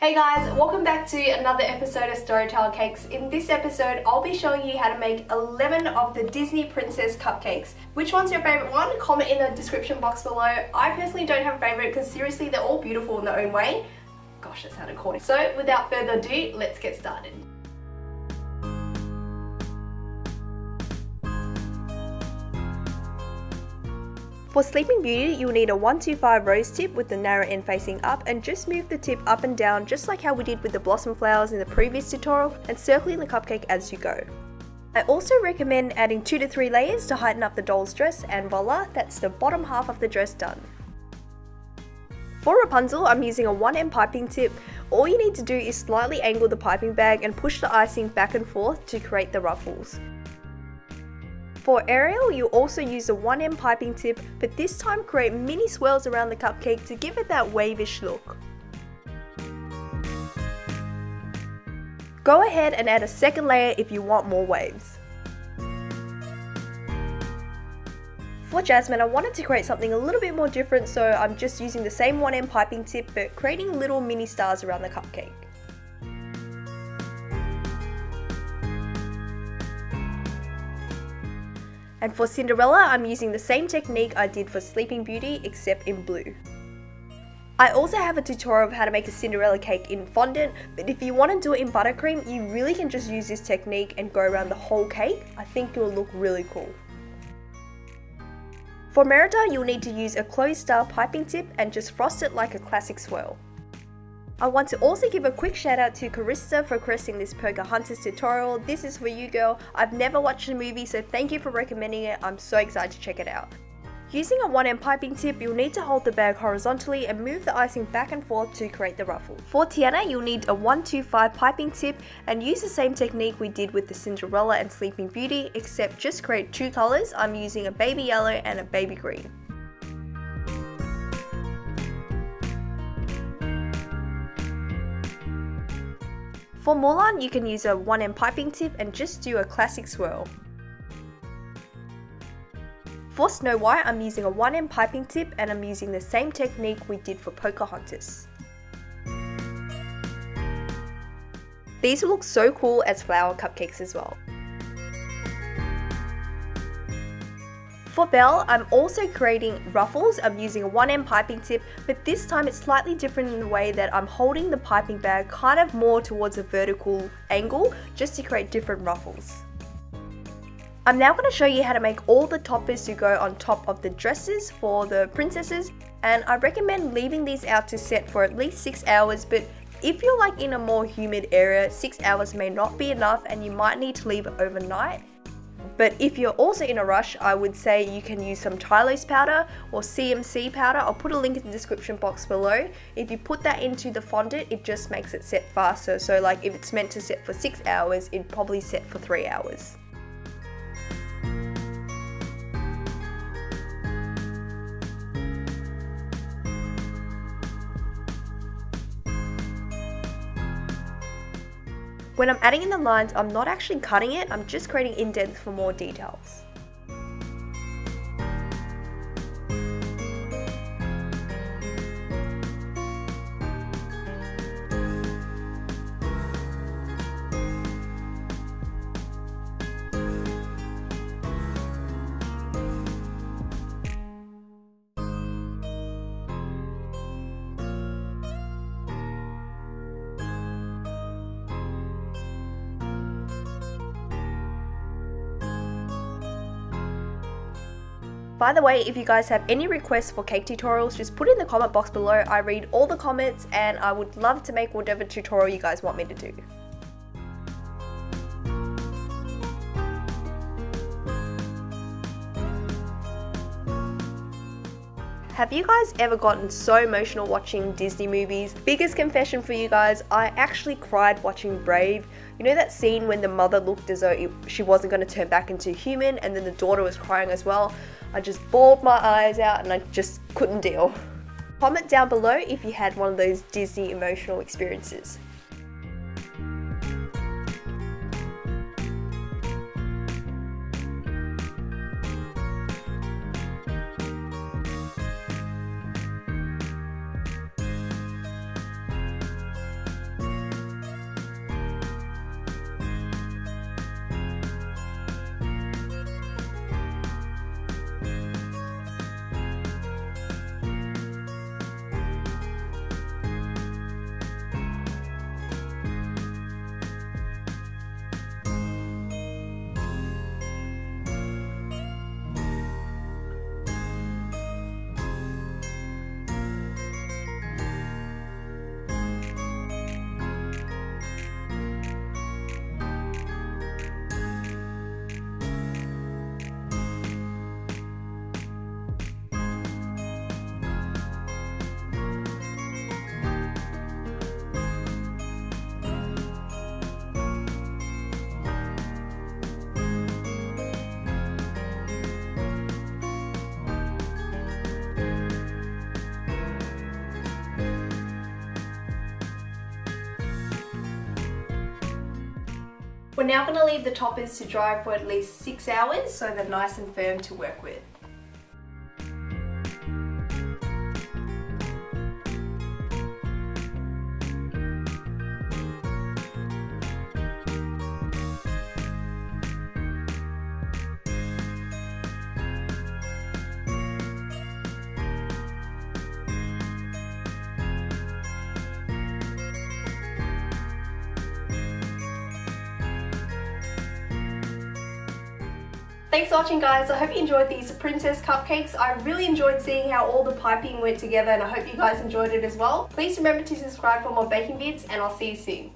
Hey guys, welcome back to another episode of Storyteller Cakes. In this episode, I'll be showing you how to make 11 of the Disney Princess cupcakes. Which one's your favorite one? Comment in the description box below. I personally don't have a favorite because seriously, they're all beautiful in their own way. Gosh, that sounded corny. So without further ado, let's get started. For Sleeping Beauty, you'll need a 125 rose tip with the narrow end facing up, and just move the tip up and down just like how we did with the blossom flowers in the previous tutorial, and circling the cupcake as you go. I also recommend adding 2 to 3 layers to heighten up the doll's dress, and voila, that's the bottom half of the dress done. For Rapunzel, I'm using a 1M piping tip. All you need to do is slightly angle the piping bag and push the icing back and forth to create the ruffles. For Ariel, you also use a 1M piping tip, but this time create mini swirls around the cupcake to give it that wavish look. Go ahead and add a second layer if you want more waves. For Jasmine, I wanted to create something a little bit more different, so I'm just using the same 1M piping tip but creating little mini stars around the cupcake. And for Cinderella, I'm using the same technique I did for Sleeping Beauty, except in blue. I also have a tutorial of how to make a Cinderella cake in fondant, but if you want to do it in buttercream, you really can just use this technique and go around the whole cake. I think it will look really cool. For Merida, you'll need to use a closed style piping tip and just frost it like a classic swirl. I want to also give a quick shout out to Carissa for requesting this Pocahontas tutorial. This is for you, girl. I've never watched the movie, so thank you for recommending it. I'm so excited to check it out. Using a 1M piping tip, you'll need to hold the bag horizontally and move the icing back and forth to create the ruffle. For Tiana, you'll need a 125 piping tip and use the same technique we did with the Cinderella and Sleeping Beauty, except just create 2 colors. I'm using a baby yellow and a baby green. For Mulan, you can use a 1M piping tip and just do a classic swirl. For Snow White, I'm using a 1M piping tip and I'm using the same technique we did for Pocahontas. These will look so cool as flower cupcakes as well. For Belle, I'm also creating ruffles. I'm using a 1M piping tip, but this time it's slightly different in the way that I'm holding the piping bag kind of more towards a vertical angle just to create different ruffles. I'm now going to show you how to make all the toppers to go on top of the dresses for the princesses, and I recommend leaving these out to set for at least 6 hours, but if you're like in a more humid area, 6 hours may not be enough and you might need to leave it overnight. But if you're also in a rush, I would say you can use some Tylose Powder or CMC powder. I'll put a link in the description box below. If you put that into the fondant, it just makes it set faster. So like if it's meant to set for 6 hours, it'd probably set for 3 hours. When I'm adding in the lines, I'm not actually cutting it, I'm just creating indents for more details. By the way, if you guys have any requests for cake tutorials, just put it in the comment box below. I read all the comments and I would love to make whatever tutorial you guys want me to do. Have you guys ever gotten so emotional watching Disney movies? Biggest confession for you guys, I actually cried watching Brave. You know that scene when the mother looked as though she wasn't going to turn back into a human and then the daughter was crying as well? I just bawled my eyes out and I just couldn't deal. Comment down below if you had one of those Disney emotional experiences. We're now going to leave the toppers to dry for at least 6 hours so they're nice and firm to work with. Thanks for watching, guys. I hope you enjoyed these princess cupcakes. I really enjoyed seeing how all the piping went together, and I hope you guys enjoyed it as well. Please remember to subscribe for more baking vids, and I'll see you soon.